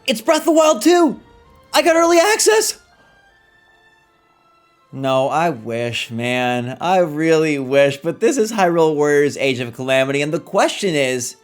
It's Breath of the Wild 2! I got early access! No, I wish, man. I really wish. But this is Hyrule Warriors Age of Calamity, and the question is,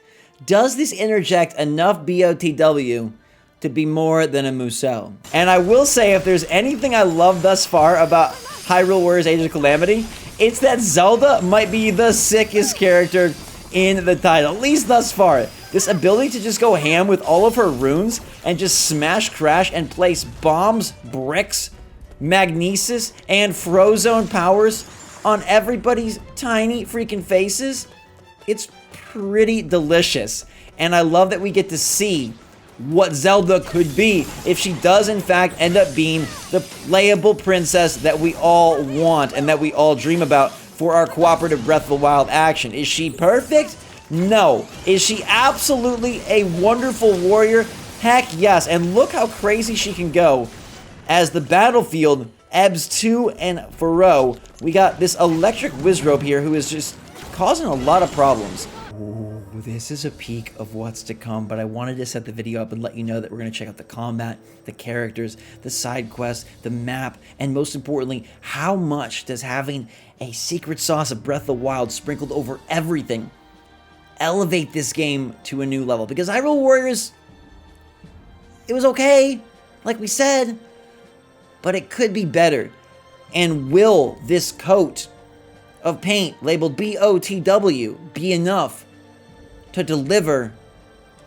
does this interject enough BOTW to be more than a Musou? And I will say, if there's anything I love thus far about Hyrule Warriors Age of Calamity, it's that Zelda might be the sickest character in the title, at least thus far. This ability to just go ham with all of her runes and just smash, crash, and place bombs, bricks, magnesis, and Frozone powers on everybody's tiny freaking faces. It's pretty delicious. And I love that we get to see what Zelda could be if she does in fact end up being the playable princess that we all want and that we all dream about for our cooperative Breath of the Wild action. Is she perfect? No. Is she absolutely a wonderful warrior? Heck yes. And look how crazy she can go as the battlefield ebbs to and fro. We got this electric Wizrobe here who is just causing a lot of problems. Ooh, this is a peek of what's to come, but I wanted to set the video up and let you know that we're going to check out the combat, the characters, the side quests, the map, and most importantly, how much does having a secret sauce of Breath of the Wild sprinkled over everything elevate this game to a new level? Because Hyrule Warriors, it was okay, like we said, but it could be better. And will this coat of paint labeled BOTW be enough to deliver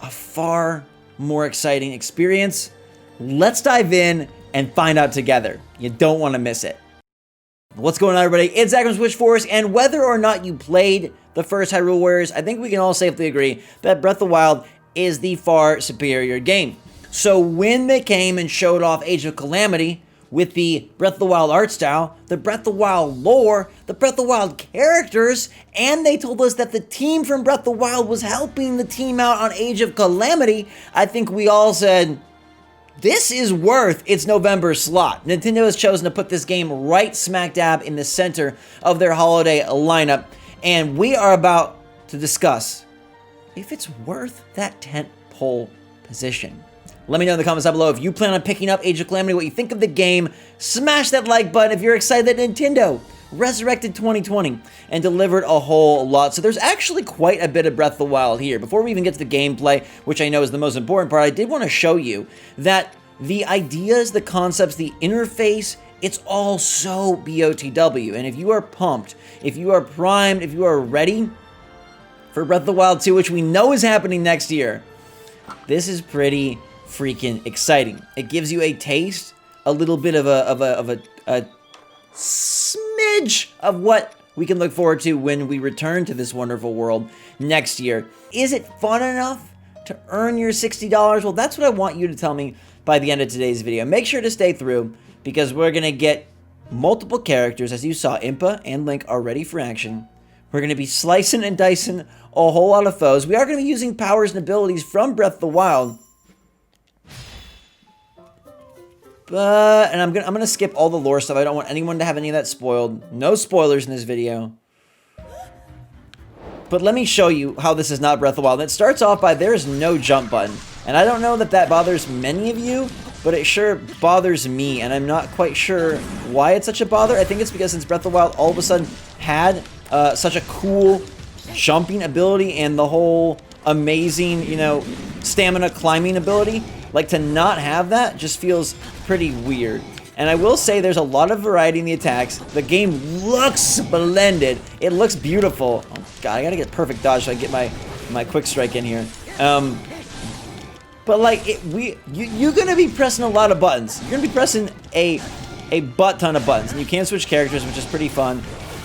a far more exciting experience? Let's dive in and find out together. You don't want to miss it. What's going on, everybody? It's Zach from SwitchForce, and whether or not you played the first Hyrule Warriors, I think we can all safely agree that Breath of the Wild is the far superior game. So when they came and showed off Age of Calamity with the Breath of the Wild art style, the Breath of the Wild lore, the Breath of the Wild characters, and they told us that the team from Breath of the Wild was helping the team out on Age of Calamity, I think we all said, this is worth its November slot. Nintendo has chosen to put this game right smack dab in the center of their holiday lineup, and we are about to discuss if it's worth that tentpole position. Let me know in the comments down below if you plan on picking up Age of Calamity, what you think of the game. Smash that like button if you're excited that Nintendo resurrected 2020 and delivered a whole lot. So there's actually quite a bit of Breath of the Wild here. Before we even get to the gameplay, which I know is the most important part, I did want to show you that the ideas, the concepts, the interface, it's all so BOTW. And if you are pumped, if you are primed, if you are ready for Breath of the Wild 2, which we know is happening next year, this is pretty freaking exciting. It gives you a taste, a little bit of a smidge of what we can look forward to when we return to this wonderful world next year. Is it fun enough to earn your $60? Well, that's what I want you to tell me by the end of today's video. Make sure to stay through because we're going to get multiple characters. As you saw, Impa and Link are ready for action. We're going to be slicing and dicing a whole lot of foes. We are going to be using powers and abilities from Breath of the Wild. And I'm gonna skip all the lore stuff. I don't want anyone to have any of that spoiled. No spoilers in this video. But let me show you how this is not Breath of the Wild. And it starts off by there's no jump button. And I don't know that that bothers many of you, but it sure bothers me. And I'm not quite sure why it's such a bother. I think it's because since Breath of the Wild all of a sudden had such a cool jumping ability and the whole amazing, you know, stamina climbing ability, like to not have that just feels pretty weird. And I will say there's a lot of variety in the attacks. The game looks splendid. It looks beautiful. Oh god, I gotta get perfect dodge so I can get my quick strike in here. But like you're gonna be pressing a lot of buttons. You're gonna be pressing a butt ton of buttons, and you can switch characters, which is pretty fun.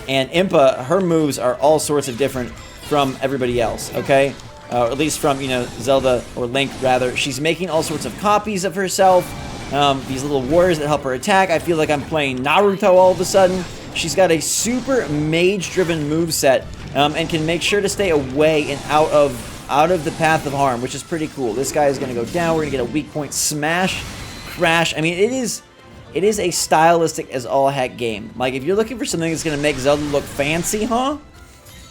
And Impa, her moves are all sorts of different from everybody else. Okay. Or at least from, you know, Zelda, or Link, rather. She's making all sorts of copies of herself. These little warriors that help her attack. I feel like I'm playing Naruto all of a sudden. She's got a super mage-driven moveset, and can make sure to stay away and out of the path of harm, which is pretty cool. This guy is going to go down. We're going to get a weak point smash, crash. I mean, it is a stylistic as all heck game. Like, if you're looking for something that's going to make Zelda look fancy, huh?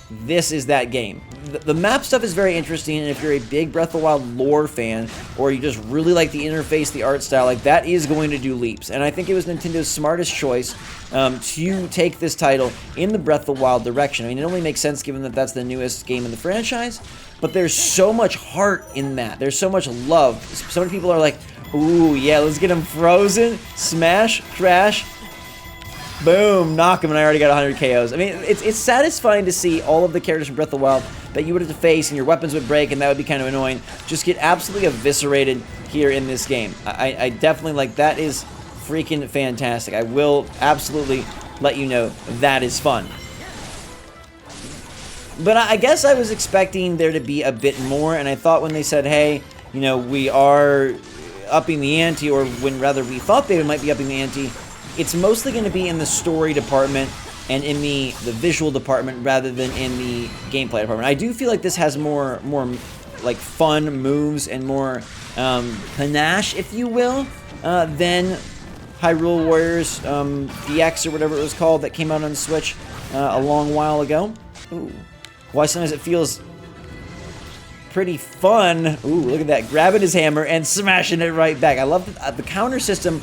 this is that game. The map stuff is very interesting, and if you're a big Breath of the Wild lore fan, or you just really like the interface, the art style, like that is going to do leaps. And I think it was Nintendo's smartest choice to take this title in the Breath of the Wild direction. I mean, it only makes sense given that that's the newest game in the franchise, but there's so much heart in that. There's so much love. So many people are like, ooh, yeah, let's get him frozen, smash, crash, boom, knock him, and I already got 100 KOs. I mean, it's satisfying to see all of the characters from Breath of the Wild that you would have to face and your weapons would break, and that would be kind of annoying, just get absolutely eviscerated here in this game. I definitely, like, that is freaking fantastic. I will absolutely let you know that is fun. But I guess I was expecting there to be a bit more, and I thought when they said, hey, you know, we are upping the ante, or when rather we thought they might be upping the ante, it's mostly going to be in the story department and in the visual department rather than in the gameplay department. I do feel like this has more like fun moves and more panache, if you will, than Hyrule Warriors DX or whatever it was called that came out on Switch a long while ago. Ooh. Why sometimes it feels pretty fun. Ooh, look at that. Grabbing his hammer and smashing it right back. I love the counter system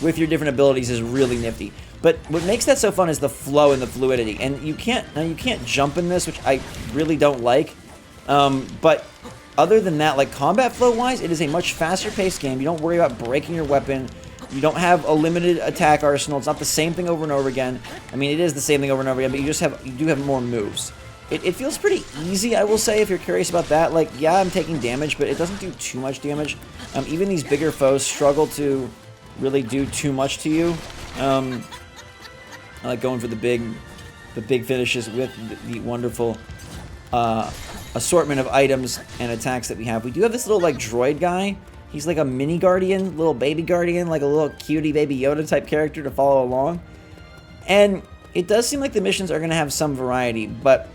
with your different abilities is really nifty. But what makes that so fun is the flow and the fluidity. And you can't jump in this, which I really don't like. But other than that, like combat flow-wise, it is a much faster-paced game. You don't worry about breaking your weapon. You don't have a limited attack arsenal. It's not the same thing over and over again. I mean, it is the same thing over and over again, but you do have more moves. It feels pretty easy, I will say, if you're curious about that. Like, yeah, I'm taking damage, but it doesn't do too much damage. Even these bigger foes struggle to really do too much to you. I like going for the big finishes with the wonderful assortment of items and attacks that we have. We do have this little, like, droid guy. He's like a mini guardian, little baby guardian, like a little cutie baby Yoda type character to follow along. And it does seem like the missions are going to have some variety, but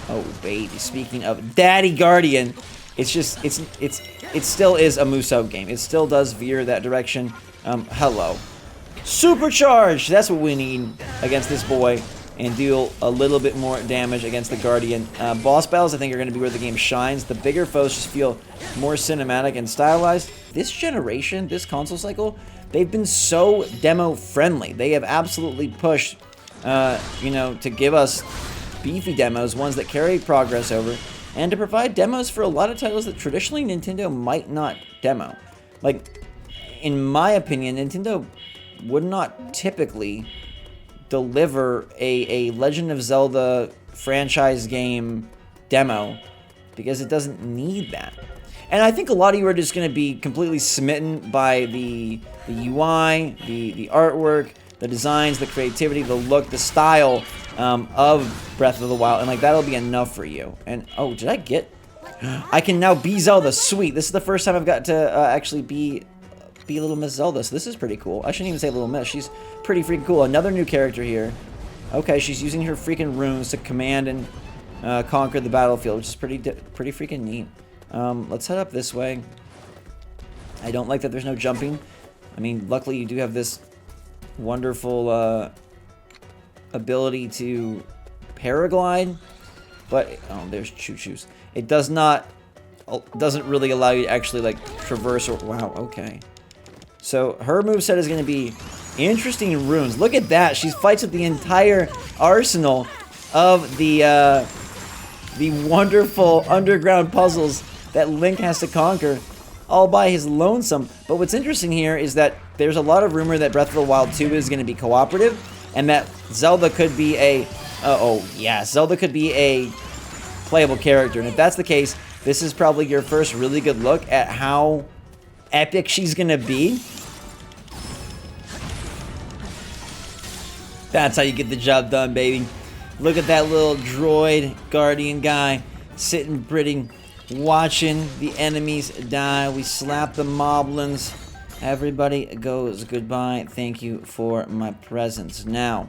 oh, baby. Speaking of Daddy Guardian, it still is a Musou game. It still does veer that direction. Hello. Supercharged! That's what we need against this boy, and deal a little bit more damage against the Guardian. Boss battles, I think, are going to be where the game shines. The bigger foes just feel more cinematic and stylized. This generation, this console cycle, they've been so demo-friendly. They have absolutely pushed, you know, to give us beefy demos, ones that carry progress over, and to provide demos for a lot of titles that traditionally Nintendo might not demo. Like, in my opinion, Nintendo would not typically deliver a Legend of Zelda franchise game demo because it doesn't need that. And I think a lot of you are just going to be completely smitten by the UI, the artwork, the designs, the creativity, the look, the style of Breath of the Wild, and like that'll be enough for you. And oh, did I get? I can now be Zelda. Sweet. This is the first time I've got to actually be Little Miss Zelda. So this is pretty cool. I shouldn't even say Little Miss. She's pretty freaking cool. Another new character here. Okay, she's using her freaking runes to command and conquer the battlefield, which is pretty freaking neat. Let's head up this way. I don't like that there's no jumping. I mean, luckily you do have this wonderful ability to paraglide, but oh, there's choo-choos. It doesn't really allow you to actually like traverse or wow, okay. So her moveset is going to be interesting runes. Look at that. She fights with the entire arsenal of the wonderful underground puzzles that Link has to conquer all by his lonesome. But what's interesting here is that there's a lot of rumor that Breath of the Wild 2 is going to be cooperative, and that Zelda could be a Zelda could be a playable character. And if that's the case, this is probably your first really good look at how epic she's gonna be. That's how you get the job done, baby. Look at that little droid guardian guy sitting pretty, watching the enemies die. We slap the moblins. Everybody goes goodbye. Thank you for my presence. Now,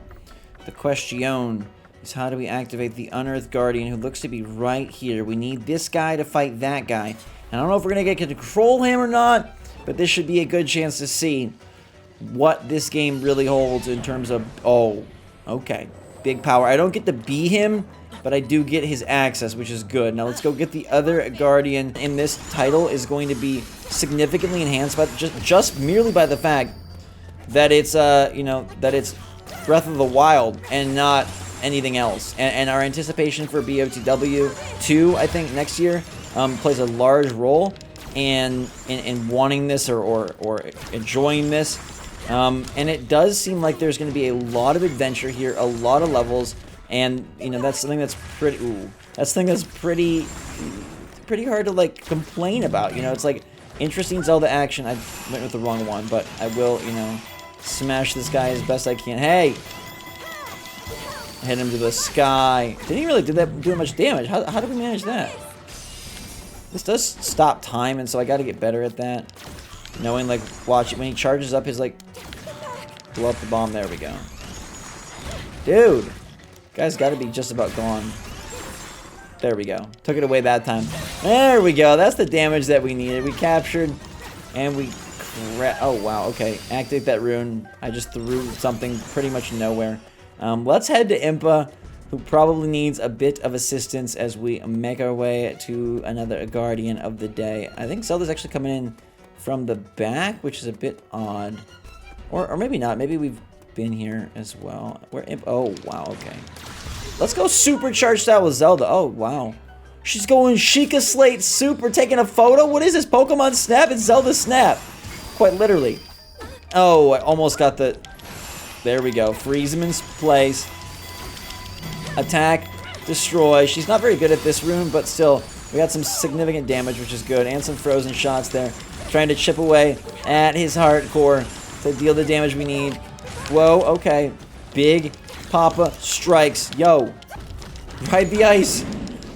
the question is, how do we activate the Unearthed Guardian who looks to be right here? We need this guy to fight that guy. And I don't know if we're going to get to control him or not, but this should be a good chance to see what this game really holds in terms of... Oh, okay. big power. I don't get to be him, but I do get his access, which is good. Now let's go get the other Guardian. And this title is going to be significantly enhanced by just merely by the fact that it's you know, that it's Breath of the Wild and not anything else. And our anticipation for BOTW 2, I think next year, plays a large role in wanting this or enjoying this. And it does seem like there's going to be a lot of adventure here, a lot of levels, and you know, that's something that's pretty. Ooh, that's something that's pretty hard to like complain about. You know, it's like interesting Zelda action. I went with the wrong one, but I will, you know, smash this guy as best I can. Hey, hit him to the sky. Didn't he really do that much damage? How did we manage that? This does stop time, and so I got to get better at that. Knowing, like, watch it when he charges up his, like, blow up the bomb. There we go. Dude, guy's got to be just about gone. There we go. Took it away that time. There we go. That's the damage that we needed. We captured, and we oh, wow. Okay. Activate that rune. I just threw something pretty much nowhere. Let's head to Impa, who probably needs a bit of assistance as we make our way to another Guardian of the Day. I think Zelda's actually coming in from the back, which is a bit odd. Or maybe not. Maybe we've been here as well. Where Impa? Oh, wow. Okay. Let's go supercharged out with Zelda. Oh, wow. She's going Sheikah Slate Super, taking a photo? What is this, Pokemon Snap? It's Zelda Snap. Quite literally. Oh, I almost got the... There we go. Freeze him in place. Attack. Destroy. She's not very good at this rune, but still, we got some significant damage, which is good. And some frozen shots there. Trying to chip away at his hardcore to deal the damage we need. Whoa, okay. Big Papa strikes. Yo. Ride the ice.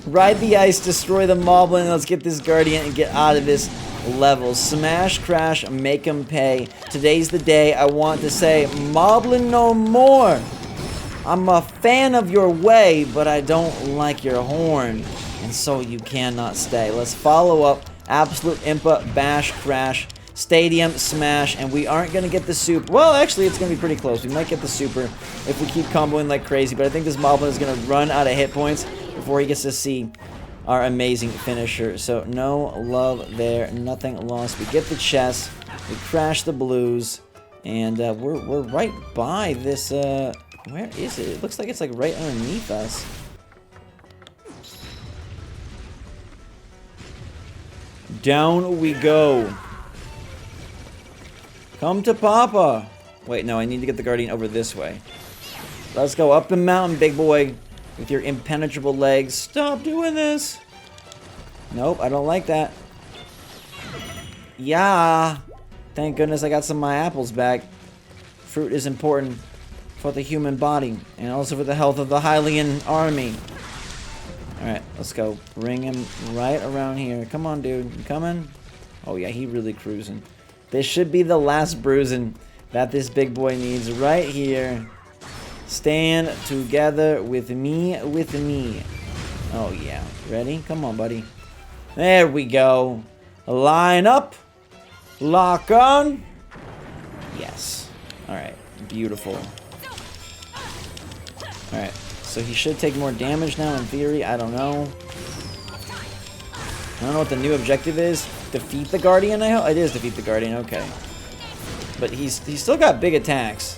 Ride the ice. Destroy the Moblin. Let's get this Guardian and get out of this level. Smash, crash, make him pay. Today's the day. I want to say, Moblin no more. I'm a fan of your way, but I don't like your horn. And so you cannot stay. Let's follow up. Absolute Impa, bash, crash, stadium, smash, and we aren't going to get the super. Well, actually, it's going to be pretty close. We might get the super if we keep comboing like crazy, but I think this Moblin is going to run out of hit points before he gets to see our amazing finisher. So no love there, nothing lost. We get the chest, we crash the blues, and we're right by this, where is it? It looks like it's like right underneath us. Down we go. Come to Papa. Wait, no, I need to get the Guardian over this way. Let's go up the mountain, big boy, with your impenetrable legs. Stop doing this. Nope, I don't like that. Yeah. Thank goodness I got some of my apples back. Fruit is important for the human body and also for the health of the Hylian army. Alright, let's go. Bring him right around here. Come on, dude. You coming? Oh, yeah, he really cruising. This should be the last bruising that this big boy needs right here. Stand together with me, with me. Oh, yeah. Ready? Come on, buddy. There we go. Line up. Lock on. Yes. Alright. Beautiful. Alright. So he should take more damage now in theory. I don't know. I don't know what the new objective is. Defeat the Guardian, I hope? It is defeat the Guardian, okay. But he's still got big attacks,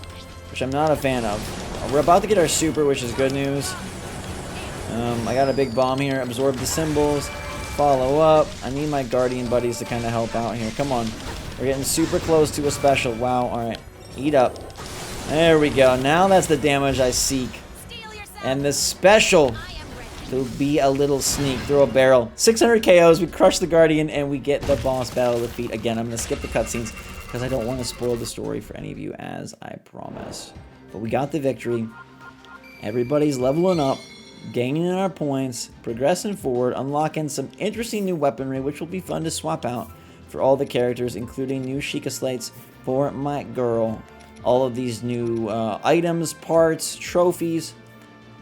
which I'm not a fan of. We're about to get our super, which is good news. I got a big bomb here. Absorb the symbols. Follow up. I need my Guardian buddies to kind of help out here. Come on. We're getting super close to a special. Wow, alright. Eat up. There we go. Now that's the damage I seek. And the special will be a little sneak. Throw a barrel. 600 KOs. We crush the Guardian, and we get the boss battle defeat. Again, I'm going to skip the cutscenes because I don't want to spoil the story for any of you, as I promised. But we got the victory. Everybody's leveling up, gaining in our points, progressing forward, unlocking some interesting new weaponry, which will be fun to swap out for all the characters, including new Sheikah Slates for my girl. All of these new items, parts, trophies,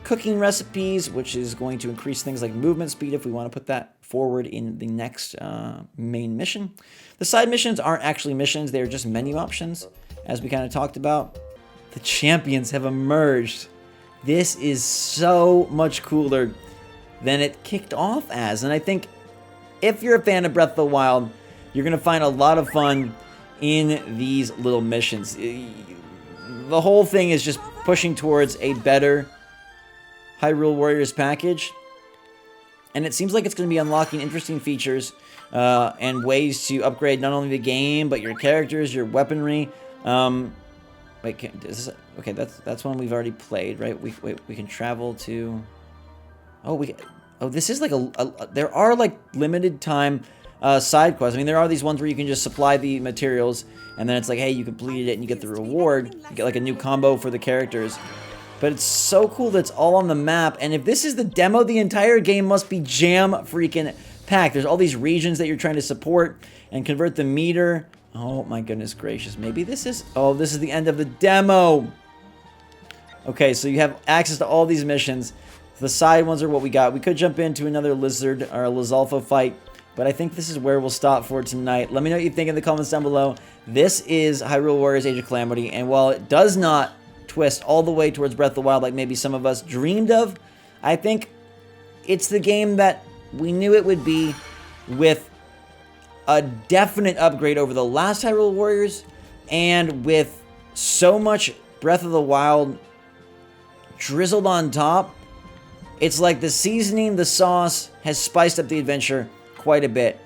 cooking recipes, which is going to increase things like movement speed if we want to put that forward in the next main mission. The side missions aren't actually missions, they're just menu options, as we kind of talked about. The champions have emerged. This is so much cooler than it kicked off as. And I think if you're a fan of Breath of the Wild, you're going to find a lot of fun in these little missions. The whole thing is just pushing towards a better Hyrule Warriors package. And it seems like it's going to be unlocking interesting features and ways to upgrade not only the game, but your characters, your weaponry. Wait, okay, that's one we've already played, right? We can travel to... Oh, this is like there are like limited time side quests. I mean, there are these ones where you can just supply the materials, and then it's like, hey, you completed it, and you get the reward. You get like a new combo for the characters. But it's so cool that it's all on the map. And if this is the demo, the entire game must be jam freaking packed. There's all these regions that you're trying to support and convert the meter. Oh my goodness gracious. Maybe this is... Oh, this is the end of the demo. Okay, so you have access to all these missions. The side ones are what we got. We could jump into another Lizard or a Lizalfa fight, but I think this is where we'll stop for tonight. Let me know what you think in the comments down below. This is Hyrule Warriors Age of Calamity, and while it does not twist all the way towards Breath of the Wild like maybe some of us dreamed of, I think it's the game that we knew it would be, with a definite upgrade over the last Hyrule Warriors, and with so much Breath of the Wild drizzled on top. It's like the seasoning, the sauce, has spiced up the adventure quite a bit.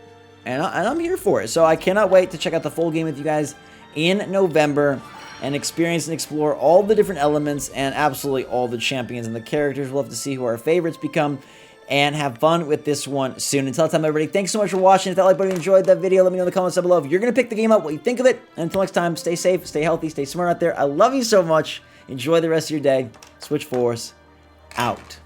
And I'm here for it. So I cannot wait to check out the full game with you guys in November and experience and explore all the different elements and absolutely all the champions and the characters. We'll have to see who our favorites become and have fun with this one soon. Until that time, everybody, thanks so much for watching. If that like button enjoyed that video, let me know in the comments down below if you're going to pick the game up, what you think of it. And until next time, stay safe, stay healthy, stay smart out there. I love you so much. Enjoy the rest of your day. SwitchForce out.